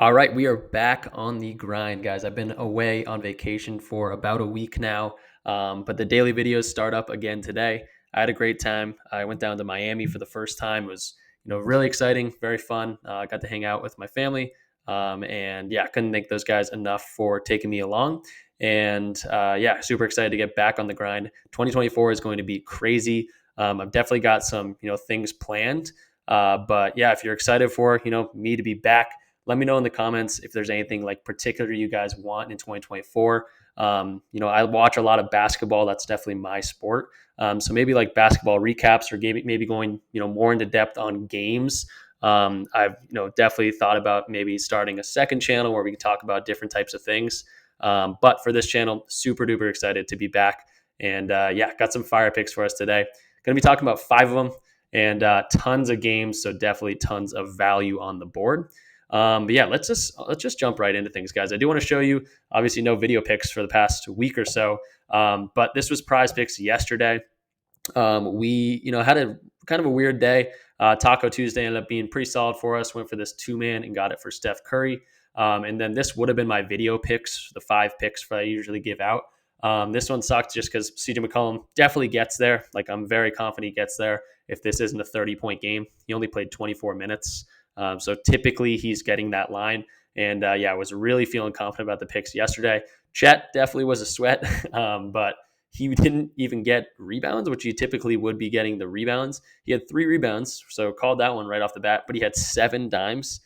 All right, we are back on the grind, guys. I've been away on vacation for about a week now, but the daily videos start up again today. I had a great time. I went down to Miami for the first time. It was, really exciting, very fun. I got to hang out with my family, and yeah, couldn't thank those guys enough for taking me along. And yeah, super excited to get back on the grind. 2024 is going to be crazy. I've definitely got some, things planned. But yeah, if you're excited for, me to be back, let me know in the comments if there's anything like particular you guys want in 2024. I watch a lot of basketball. That's definitely my sport. So maybe like basketball recaps or maybe going, more into depth on games. I've, definitely thought about maybe starting a second channel where we can talk about different types of things. But for this channel, super duper excited to be back. And yeah, got some fire picks for us today. Going to be talking about 5 of them and tons of games. So definitely tons of value on the board. But yeah, let's just jump right into things, guys. I do want to show you, obviously, no video picks for the past week or so, but this was Prize Picks yesterday. We had a kind of a weird day. Taco Tuesday ended up being pretty solid for us. Went for this 2-man and got it for Steph Curry. And then this would have been my video picks, the 5 picks that I usually give out. This one sucked just because CJ McCollum definitely gets there. Like, I'm very confident he gets there. If this isn't a 30-point game, he only played 24 minutes. So typically he's getting that line. And yeah, I was really feeling confident about the picks yesterday. Chet definitely was a sweat, but he didn't even get rebounds, which he typically would be getting the rebounds. He had 3 rebounds, so called that one right off the bat, but he had 7 dimes.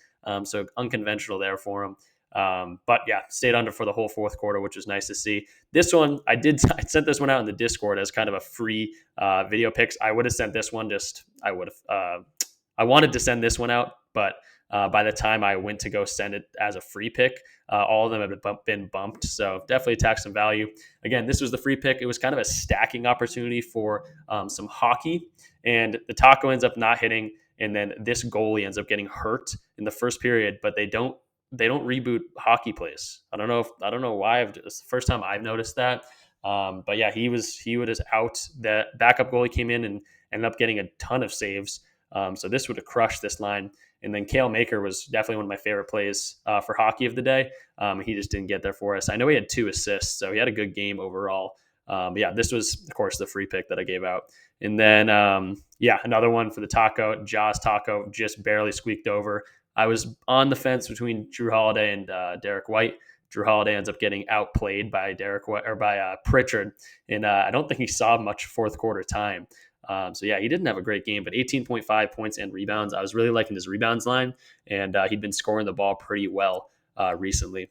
So unconventional there for him. But yeah, stayed under for the whole fourth quarter, which was nice to see. This one, I sent this one out in the Discord as kind of a free video picks. I would have sent this one I wanted to send this one out, but by the time I went to go send it as a free pick, all of them have been bumped. So definitely attack some value. Again, this was the free pick. It was kind of a stacking opportunity for some hockey, and the taco ends up not hitting, and then this goalie ends up getting hurt in the first period. But they don't reboot hockey plays. I don't know why. It's the first time I've noticed that. But yeah, he was out. The backup goalie came in and ended up getting a ton of saves. So this would have crushed this line. And then Kale Maker was definitely one of my favorite plays for hockey of the day. He just didn't get there for us. I know he had 2 assists, so he had a good game overall. But yeah, this was, of course, the free pick that I gave out. And then, yeah, another one for the taco. Jaws Taco just barely squeaked over. I was on the fence between Drew Holiday and Derek White. Drew Holiday ends up getting outplayed by Derek White, or by Pritchard, and I don't think he saw much fourth quarter time. So yeah, he didn't have a great game, but 18.5 points and rebounds. I was really liking his rebounds line, and he'd been scoring the ball pretty well recently.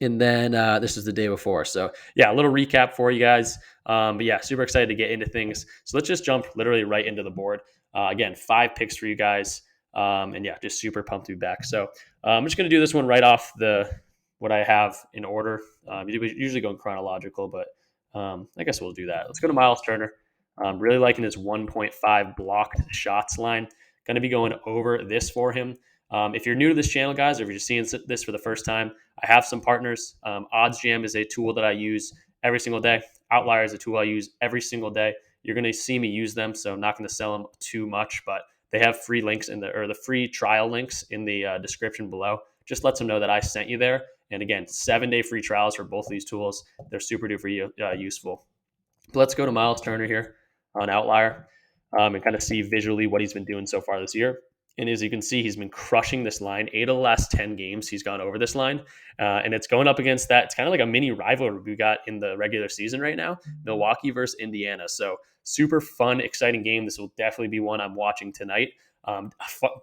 And then this is the day before. So yeah, a little recap for you guys. But yeah, super excited to get into things. So let's just jump literally right into the board. Again, 5 picks for you guys. And yeah, just super pumped to be back. So I'm just going to do this one right off what I have in order. We usually go in chronological, but I guess we'll do that. Let's go to Miles Turner. Really liking his 1.5 blocked shots line. Going to be going over this for him. If you're new to this channel, guys, or if you're just seeing this for the first time, I have some partners. OddsJam is a tool that I use every single day. Outlier is a tool I use every single day. You're going to see me use them, so I'm not going to sell them too much, but they have free links the free trial links in the description below. Just lets them know that I sent you there. And again, 7-day free trials for both of these tools. They're super duper useful. But let's go to Miles Turner here on Outlier and kind of see visually what he's been doing so far this year. And as you can see, he's been crushing this line. 8 of the last 10 games, he's gone over this line. And it's going up against that. It's kind of like a mini rivalry we got in the regular season right now, Milwaukee versus Indiana. So super fun, exciting game. This will definitely be one I'm watching tonight. A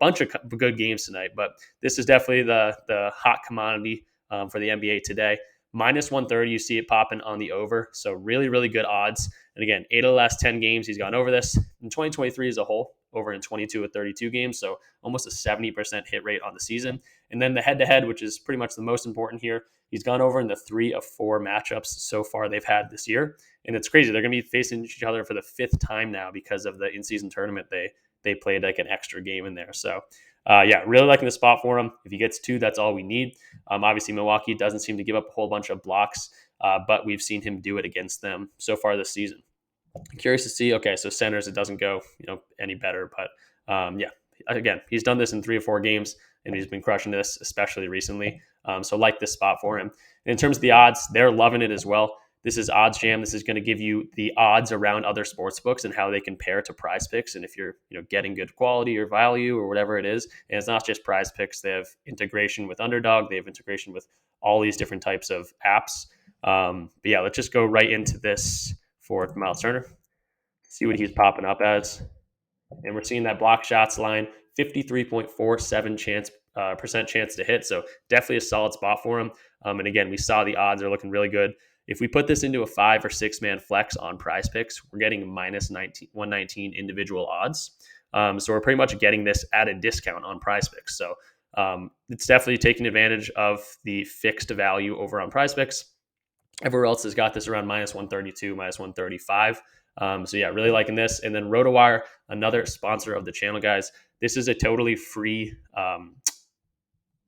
bunch of good games tonight, but this is definitely the hot commodity for the NBA today. Minus 130, you see it popping on the over. So really, really good odds. And again, 8 of the last 10 games, he's gone over this. In 2023 as a whole, over in 22 of 32 games. So almost a 70% hit rate on the season. And then the head-to-head, which is pretty much the most important here, he's gone over in the 3 of 4 matchups so far they've had this year. And it's crazy. They're going to be facing each other for the 5th time now because of the in-season tournament. They played like an extra game in there. So yeah, really liking the spot for him. If he gets 2, that's all we need. Obviously, Milwaukee doesn't seem to give up a whole bunch of blocks, but we've seen him do it against them so far this season. Curious to see. Okay, so centers, it doesn't go any better, but yeah, again, he's done this in 3 or 4 games, and he's been crushing this, especially recently. So like this spot for him. And in terms of the odds, they're loving it as well. This is Odds Jam. This is going to give you the odds around other sports books and how they compare to Prize Picks, and if you're getting good quality or value or whatever it is. And it's not just Prize Picks; they have integration with Underdog. They have integration with all these different types of apps. But yeah, let's just go right into this for Miles Turner. See what he's popping up as, and we're seeing that block shots line 53.47% chance to hit. So definitely a solid spot for him. And again, we saw the odds are looking really good. If we put this into a 5 or 6 man flex on Prize Picks, we're getting minus 119 individual odds. So we're pretty much getting this at a discount on Prize Picks. So it's definitely taking advantage of the fixed value over on Prize Picks. Everywhere else has got this around minus 132, minus 135. So yeah, really liking this. And then RotoWire, another sponsor of the channel, guys. This is a totally free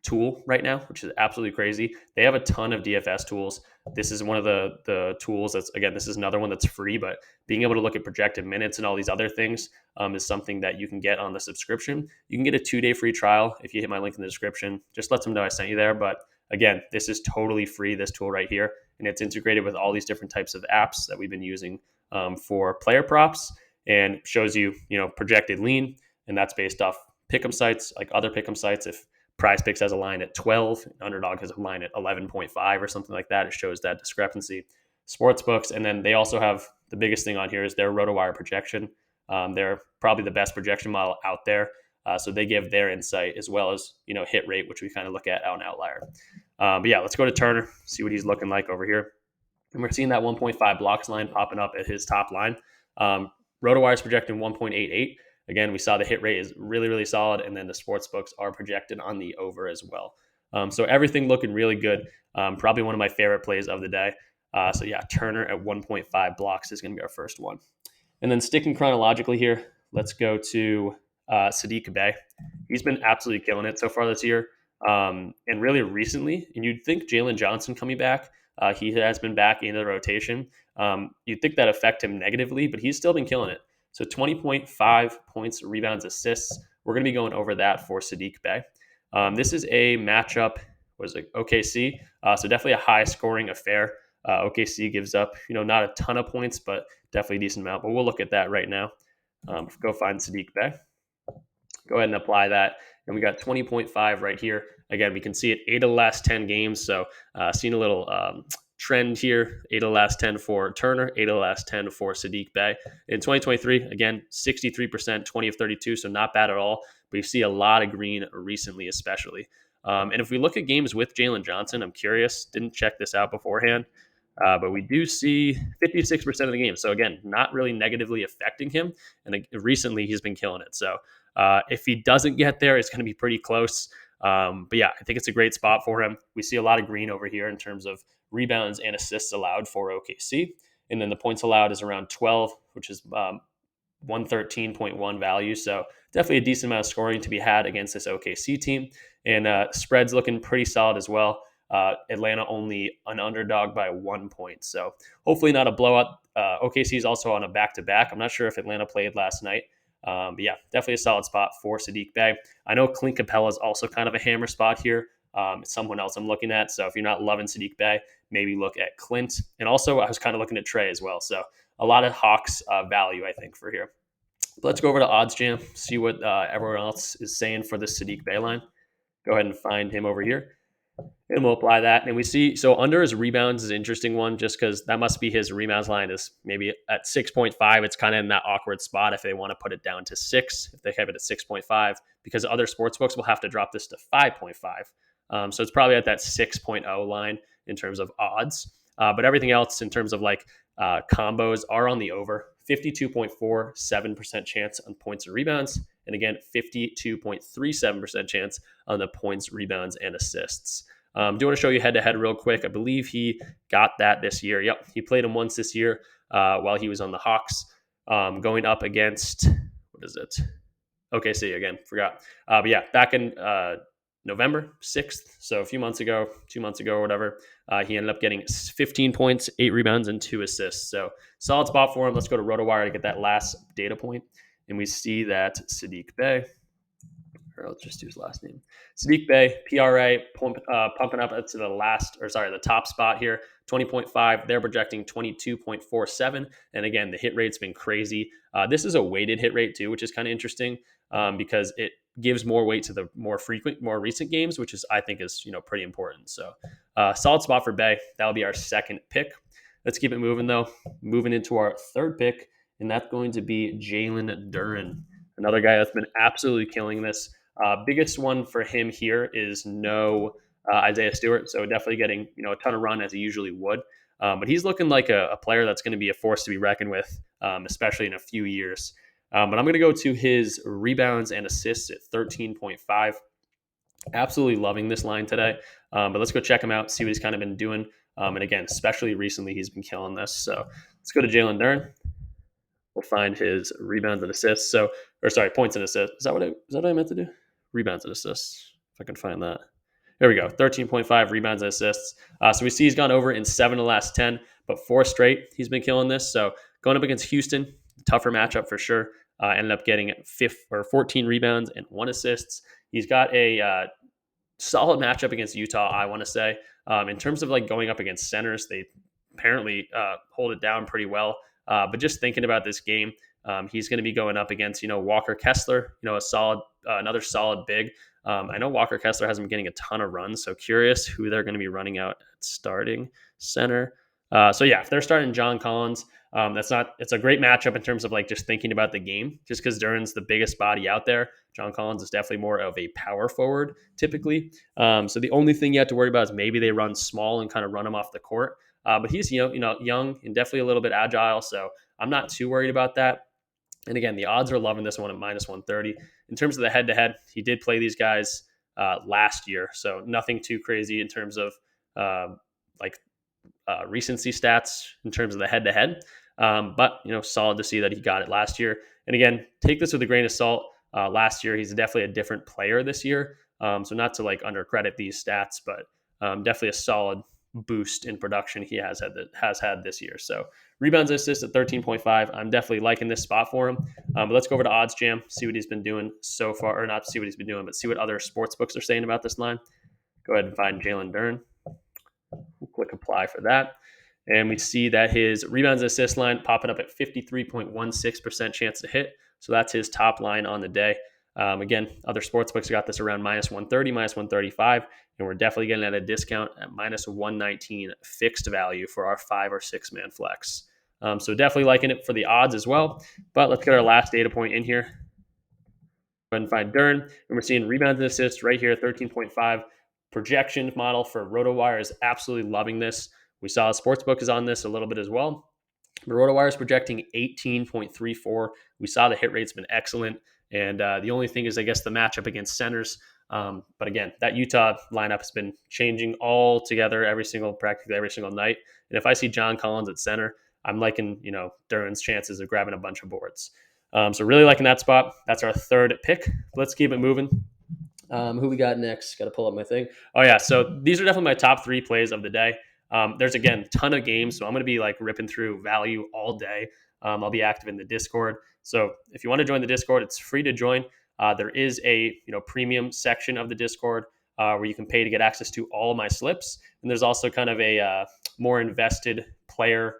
tool right now, which is absolutely crazy. They have a ton of DFS tools. This is one of the tools that's, again, this is another one that's free, but being able to look at projected minutes and all these other things is something that you can get on the subscription. You can get a 2-day free trial if you hit my link in the description. Just let them know I sent you there. But again, this is totally free, this tool right here, and it's integrated with all these different types of apps that we've been using for player props, and shows you, projected lean, and that's based off pick'em sites, like other pick'em sites. If Prize Picks has a line at 12, Underdog has a line at 11.5 or something like that, it shows that discrepancy. Sports books, and then they also have the biggest thing on here is their RotoWire projection. They're probably the best projection model out there. So they give their insight as well as, hit rate, which we kind of look at on Outlier. But yeah, let's go to Turner, see what he's looking like over here. And we're seeing that 1.5 blocks line popping up at his top line. RotoWire is projecting 1.88. Again, we saw the hit rate is really, really solid, and then the sports books are projected on the over as well. So everything looking really good. Probably one of my favorite plays of the day. So yeah, Turner at 1.5 blocks is going to be our first one. And then sticking chronologically here, let's go to Saddiq Bey. He's been absolutely killing it so far this year. And really recently, and you'd think Jalen Johnson coming back, he has been back into the rotation. You'd think that affect him negatively, but he's still been killing it. So 20.5 points, rebounds, assists. We're going to be going over that for Saddiq Bey. This is a matchup, was it OKC? So definitely a high scoring affair. OKC gives up, not a ton of points, but definitely a decent amount. But we'll look at that right now. Go find Saddiq Bey. Go ahead and apply that. And we got 20.5 right here. Again, we can see it 8 of the last 10 games. So seeing a little trend here. 8 of the last 10 for Turner, 8 of the last 10 for Saddiq Bey. In 2023, again, 63%, 20 of 32, so not bad at all. But you see a lot of green recently, especially. And if we look at games with Jalen Johnson, I'm curious, didn't check this out beforehand, but we do see 56% of the game. So again, not really negatively affecting him. And recently he's been killing it. So if he doesn't get there, it's going to be pretty close. But yeah, I think it's a great spot for him. We see a lot of green over here in terms of rebounds and assists allowed for OKC. And then the points allowed is around 12, which is 113.1 value. So definitely a decent amount of scoring to be had against this OKC team. And spreads looking pretty solid as well. Atlanta only an underdog by 1 point. So hopefully not a blowout. OKC is also on a back-to-back. I'm not sure if Atlanta played last night. But yeah, definitely a solid spot for Saddiq Bey. I know Clint Capella is also kind of a hammer spot here. It's someone else I'm looking at. So if you're not loving Saddiq Bey, maybe look at Clint. And also I was kind of looking at Trey as well. So a lot of Hawks value, I think, for here. But let's go over to Odds Jam, see what everyone else is saying for this Saddiq Bey line. Go ahead and find him over here. And we'll apply that. And we see, so under his rebounds is an interesting one, just because that must be his rebounds line is maybe at 6.5. It's kind of in that awkward spot if they want to put it down to 6, if they have it at 6.5, because other sports books will have to drop this to 5.5. So it's probably at that 6.0 line in terms of odds. But everything else in terms of like combos are on the over. 52.47% chance on points and rebounds. And again, 52.37% chance on the points, rebounds, and assists. Do want to show you head-to-head real quick. I believe he got that this year. Yep, he played him once this year while he was on the Hawks, going up against, what is it? OKC again, forgot. But yeah, back in November 6th, so a few months ago, 2 months ago or whatever, he ended up getting 15 points, 8 rebounds, and 2 assists. So solid spot for him. Let's go to RotoWire to get that last data point. And we see that Saddiq Bey or I'll just do his last name. Saddiq Bey, PRA, pumping up to the top spot here, 20.5. They're projecting 22.47. And again, the hit rate's been crazy. This is a weighted hit rate too, which is kind of interesting because it gives more weight to the more recent games, which is I think is pretty important. So solid spot for Bay. That'll be our second pick. Let's keep it moving though. Moving into our third pick, and that's going to be Jalen Duren, another guy that's been absolutely killing this. Biggest one for him here is no Isaiah Stewart, so definitely getting a ton of run as he usually would. But he's looking like a player that's going to be a force to be reckoned with, especially in a few years. But I'm going to go to his rebounds and assists at 13.5. Absolutely loving this line today. But let's go check him out, see what he's kind of been doing. And again, especially recently, he's been killing this. So let's go to Jalen Duren. We'll find his rebounds and assists. Points and assists. Is that what I meant to do? Rebounds and assists. If I can find that. There we go. 13.5 rebounds and assists. So we see he's gone over in 7 of the last 10, but 4 straight he's been killing this. So going up against Houston, tougher matchup for sure. Ended up getting 14 rebounds and 1 assists. He's got a solid matchup against Utah, I want to say. In terms of like going up against centers, they apparently hold it down pretty well. But just thinking about this game, he's going to be going up against, Walker Kessler, another solid big. I know Walker Kessler hasn't been getting a ton of runs, so curious who they're going to be running out at starting center. If they're starting John Collins, it's a great matchup in terms of like just thinking about the game, just because Duren's the biggest body out there. John Collins is definitely more of a power forward typically. So the only thing you have to worry about is maybe they run small and kind of run him off the court. But he's young and definitely a little bit agile, so I'm not too worried about that. And again, the odds are loving this one at minus 130. In terms of the head-to-head, he did play these guys last year, so nothing too crazy in terms of recency stats in terms of the head-to-head. But solid to see that he got it last year. And again, take this with a grain of salt. Last year, he's definitely a different player this year. So not to like undercredit these stats, but definitely a solid boost in production he has had this year. So rebounds and assists at 13.5. I'm definitely liking this spot for him. But let's go over to Odds Jam, see what he's been doing so far, or not see what he's been doing, but see what other sports books are saying about this line. Go ahead and find Jalen Duren. We'll click apply for that. And we see that his rebounds and assist line popping up at 53.16% chance to hit. So that's his top line on the day. Again, other sports books got this around minus 130, minus 135, and we're definitely getting at a discount at minus 119 fixed value for our 5 or 6 man flex. So definitely liking it for the odds as well. But let's get our last data point in here. Go ahead and find Duren, and we're seeing rebounds and assists right here, 13.5. Projection model for RotoWire is absolutely loving this. We saw Sportsbook is on this a little bit as well. But RotoWire is projecting 18.34. We saw the hit rate's been excellent. And the only thing is, I guess, the matchup against centers. But again, that Utah lineup has been changing all together practically every single night. And if I see John Collins at center, I'm liking, Duren's chances of grabbing a bunch of boards. So really liking that spot. That's our third pick. Let's keep it moving. Who we got next? Got to pull up my thing. Oh yeah, so these are definitely my top 3 plays of the day. There's again a ton of games, so I'm going to be like ripping through value all day. I'll be active in the Discord, so if you want to join the Discord, it's free to join. There is a premium section of the Discord where you can pay to get access to all of my slips, and there's also kind of a more invested player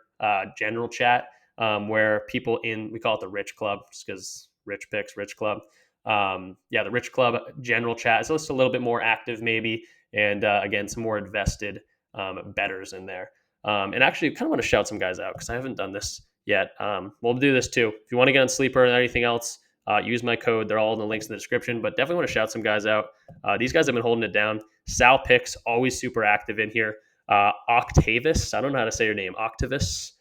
general chat where people we call it the Rich Club, just because Rich Picks, Rich Club. The Rich Club general chat is just a little bit more active maybe, and again, some more invested bettors in there. And actually, kind of want to shout some guys out because I haven't done this yet. We'll do this too. If you want to get on Sleeper or anything else, use my code. They're all in the links in the description, but definitely want to shout some guys out. These guys have been holding it down. Sal Picks, always super active in here. Octavis, I don't know how to say your name, Octavis.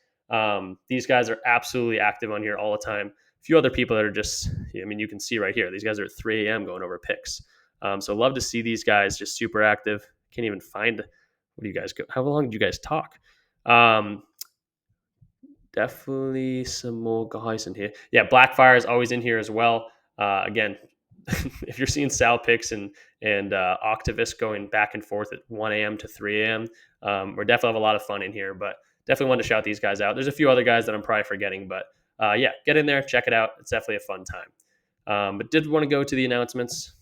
These guys are absolutely active on here all the time. A few other people that are just, you can see right here, these guys are at 3 a.m. going over picks. So love to see these guys just super active. Can't even find, what do you guys go? How long did you guys talk? Definitely some more guys in here. Yeah, Blackfire is always in here as well. Again, if you're seeing Sal Picks and Octavis going back and forth at 1 a.m. to 3 a.m., we're definitely have a lot of fun in here, but definitely want to shout these guys out. There's a few other guys that I'm probably forgetting, but get in there, check it out. It's definitely a fun time. But did want to go to the announcements.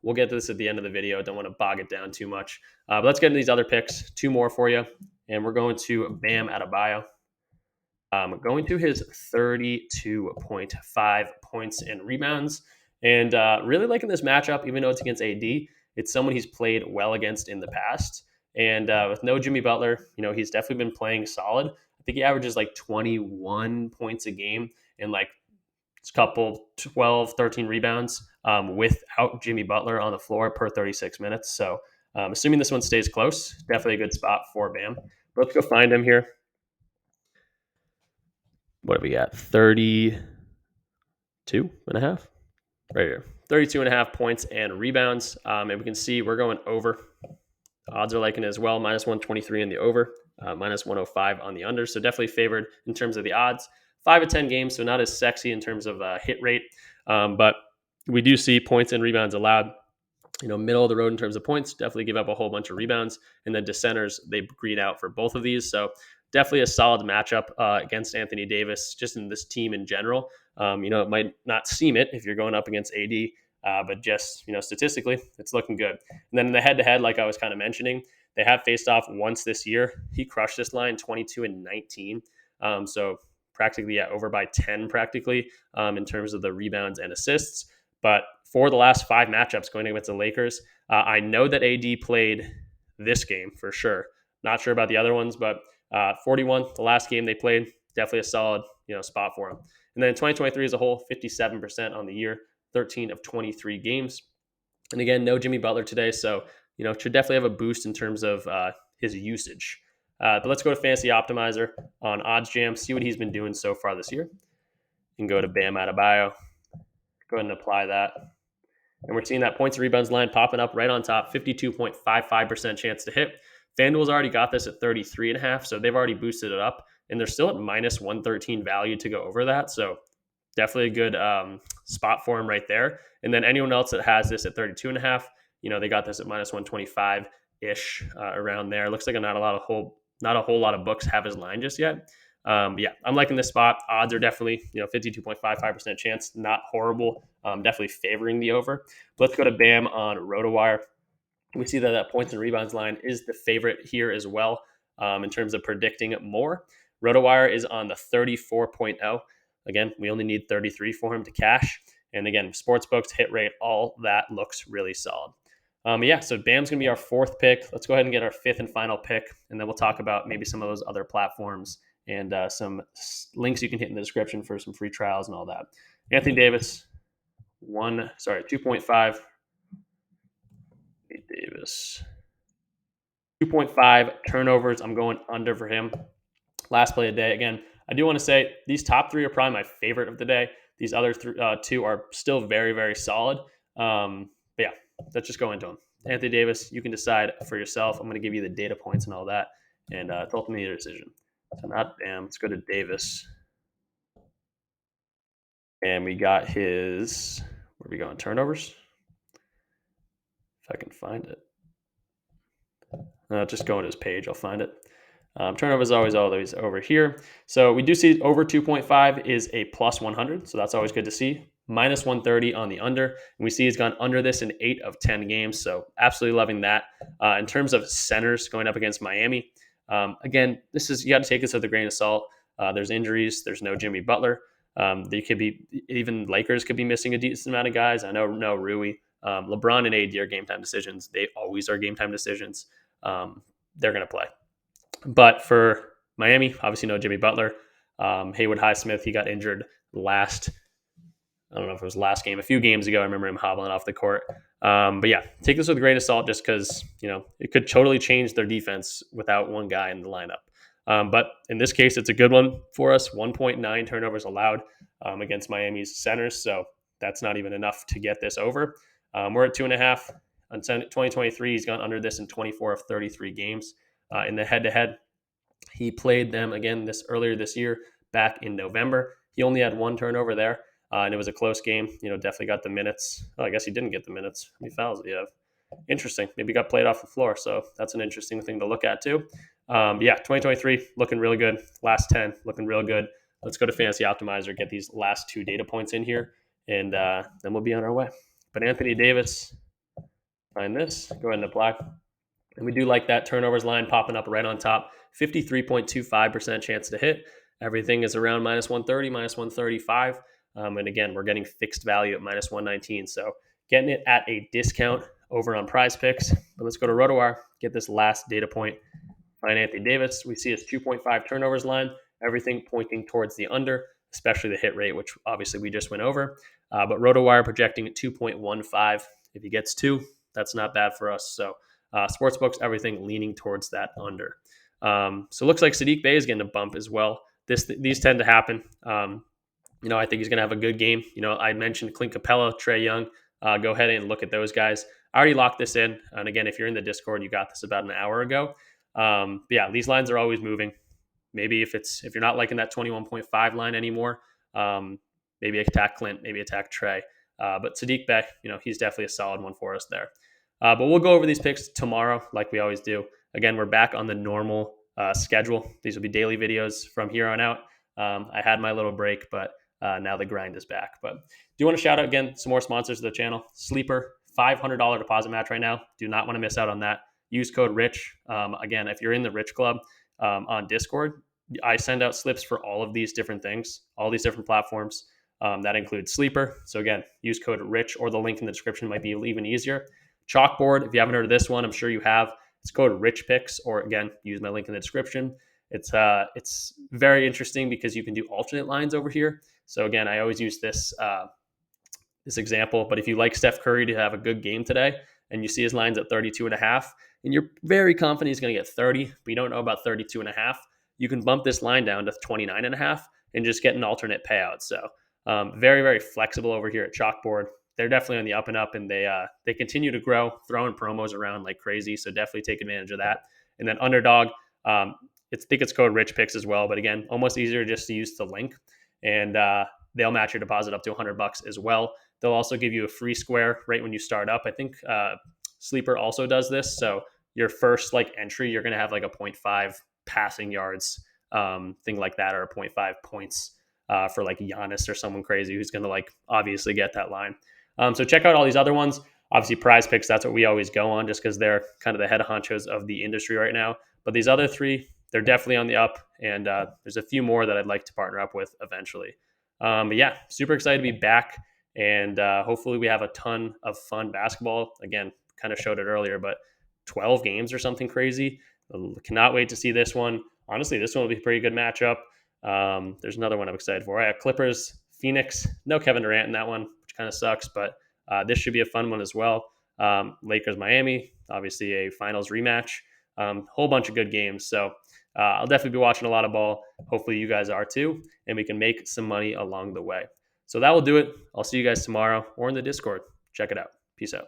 We'll get to this at the end of the video. Don't want to bog it down too much. But let's get into these other picks. Two more for you. And we're going to Bam Adebayo. Going to his 32.5 points and rebounds. And really liking this matchup, even though it's against AD. It's someone he's played well against in the past. And with no Jimmy Butler, he's definitely been playing solid. I think he averages like 21 points a game and like a couple 12, 13 rebounds without Jimmy Butler on the floor per 36 minutes. So assuming this one stays close, definitely a good spot for Bam. But let's go find him here. What do we got? 32 and a half? Right here. 32 and a half points and rebounds. And we can see we're going over. The odds are liking it as well. Minus 123 in the over, minus 105 on the under. So definitely favored in terms of the odds. 5 of 10 games, so not as sexy in terms of hit rate. But we do see points and rebounds allowed. Middle of the road in terms of points, definitely give up a whole bunch of rebounds. And then dissenters, they green out for both of these. So definitely a solid matchup against Anthony Davis, just in this team in general. It might not seem it if you're going up against AD, but just, statistically, it's looking good. And then in the head-to-head, like I was kind of mentioning, they have faced off once this year. He crushed this line 22-19. So practically, over by 10 practically in terms of the rebounds and assists. But for the last 5 matchups going against the Lakers, I know that AD played this game for sure. Not sure about the other ones, but 41, the last game they played, definitely a solid spot for him. And then in 2023 as a whole, 57% on the year, 13 of 23 games. And again, no Jimmy Butler today, so should definitely have a boost in terms of his usage. But let's go to Fantasy Optimizer on OddsJam, see what he's been doing so far this year. You can go to Bam Adebayo, go ahead and apply that. And we're seeing that points and rebounds line popping up right on top, 52.55% chance to hit. FanDuel's already got this at 33.5, so they've already boosted it up, and they're still at minus 113 value to go over that. So definitely a good spot for him right there. And then anyone else that has this at 32.5, they got this at minus 125 ish around there. Looks like not a whole lot of books have his line just yet. Yeah, I'm liking this spot. Odds are definitely 52.55% chance, not horrible. Definitely favoring the over. But let's go to Bam on RotoWire. We see that points and rebounds line is the favorite here as well in terms of predicting more. RotoWire is on the 34.0. Again, we only need 33 for him to cash. And again, sportsbooks, hit rate, all that looks really solid. So Bam's going to be our 4th pick. Let's go ahead and get our 5th and final pick, and then we'll talk about maybe some of those other platforms and some links you can hit in the description for some free trials and all that. Anthony Davis, 2.5. Davis, 2.5 turnovers. I'm going under for him. Last play of the day. Again, I do want to say these top 3 are probably my favorite of the day. These other 2 are still very, very solid. But yeah, let's just go into them. Anthony Davis, you can decide for yourself. I'm going to give you the data points and all that, and it's ultimately your decision. So not Bam. Let's go to Davis. And we got his, where are we going? Turnovers? If I can find it. Just go into his page. I'll find it. Turnovers always over here. So we do see over 2.5 is a plus 100. So that's always good to see. Minus 130 on the under. And we see he's gone under this in 8 of 10 games. So absolutely loving that. In terms of centers going up against Miami, again, you got to take this with a grain of salt. There's injuries. There's no Jimmy Butler. They could be, even Lakers could be missing a decent amount of guys. I know no Rui. LeBron and AD are game time decisions. They always are game time decisions. They're going to play. But for Miami, obviously no Jimmy Butler. Haywood Highsmith, he got injured I don't know if it was last game, a few games ago. I remember him hobbling off the court. But yeah, take this with a grain of salt just because, it could totally change their defense without one guy in the lineup. But in this case, it's a good one for us. 1.9 turnovers allowed against Miami's centers. So that's not even enough to get this over. We're at 2.5. On 2023, he's gone under this in 24 of 33 games. In the head-to-head, he played them again earlier this year, back in November. He only had 1 turnover there, and it was a close game. Definitely got the minutes. Oh, I guess he didn't get the minutes. How many fouls did he have? Interesting. Maybe got played off the floor, so that's an interesting thing to look at too. 2023 looking really good. Last 10 looking real good. Let's go to Fantasy Optimizer, get these last 2 data points in here, and then we'll be on our way. But Anthony Davis, Find this, go ahead and apply. And we do like that turnovers line popping up right on top. 53.25% chance to hit. Everything is around minus 130, minus 135. And again, we're getting fixed value at minus 119. So getting it at a discount over on Prize Picks. But let's go to RotoWire, get this last data point. Find Anthony Davis. We see his 2.5 turnovers line. Everything pointing towards the under, especially the hit rate, which obviously we just went over. But RotoWire projecting at 2.15. If he gets two, that's not bad for us. So sportsbooks, everything leaning towards that under. So it looks like Saddiq Bey is getting a bump as well. These tend to happen. I think he's going to have a good game. I mentioned Clint Capella, Trae Young. Go ahead and look at those guys. I already locked this in. And again, if you're in the Discord, you got this about an hour ago. But yeah, these lines are always moving. Maybe if you're not liking that 21.5 line anymore, maybe attack Clint, maybe attack Trae. But Saddiq Beck, he's definitely a solid one for us there. But we'll go over these picks tomorrow, like we always do. Again, we're back on the normal schedule. These will be daily videos from here on out. I had my little break, but now the grind is back. But do you want to shout out again some more sponsors of the channel? Sleeper, $500 deposit match right now. Do not want to miss out on that. Use code RICH. Again, if you're in the Rich Club on Discord, I send out slips for all of these different things, all these different platforms. That includes Sleeper. So again, use code RICH, or the link in the description might be even easier. Chalkboard, if you haven't heard of this one, I'm sure you have. It's called PRIZEPICKS, or again, use my link in the description. It's very interesting because you can do alternate lines over here. So again, I always use this example. But if you like Steph Curry to have a good game today, and you see his lines at 32.5, and you're very confident he's going to get 30, but you don't know about 32.5, you can bump this line down to 29.5 and just get an alternate payout. So very, very flexible over here at Chalkboard. They're definitely on the up and up, and they continue to grow, throwing promos around like crazy. So definitely take advantage of that. And then Underdog, I think it's code RichPicks as well. But again, almost easier just to use the link, and they'll match your deposit up to $100 as well. They'll also give you a free square right when you start up. I think Sleeper also does this. So your first entry, you're going to have like a 0.5 passing yards thing like that, or a 0.5 points for like Giannis or someone crazy who's going to obviously get that line. So check out all these other ones. Obviously, Prize Picks, that's what we always go on, just because they're kind of the head honchos of the industry right now. But these other three, they're definitely on the up, and there's a few more that I'd like to partner up with eventually. But yeah, super excited to be back, and hopefully we have a ton of fun basketball. Again, kind of showed it earlier, but 12 games or something crazy. Cannot wait to see this one. Honestly, this one will be a pretty good matchup. There's another one I'm excited for. Clippers, Phoenix. No Kevin Durant in that one, which kind of sucks, but this should be a fun one as well. Lakers, Miami, obviously a finals rematch. Whole bunch of good games. So I'll definitely be watching a lot of ball. Hopefully you guys are too, and we can make some money along the way. So that will do it. I'll see you guys tomorrow or in the Discord. Check it out. Peace out.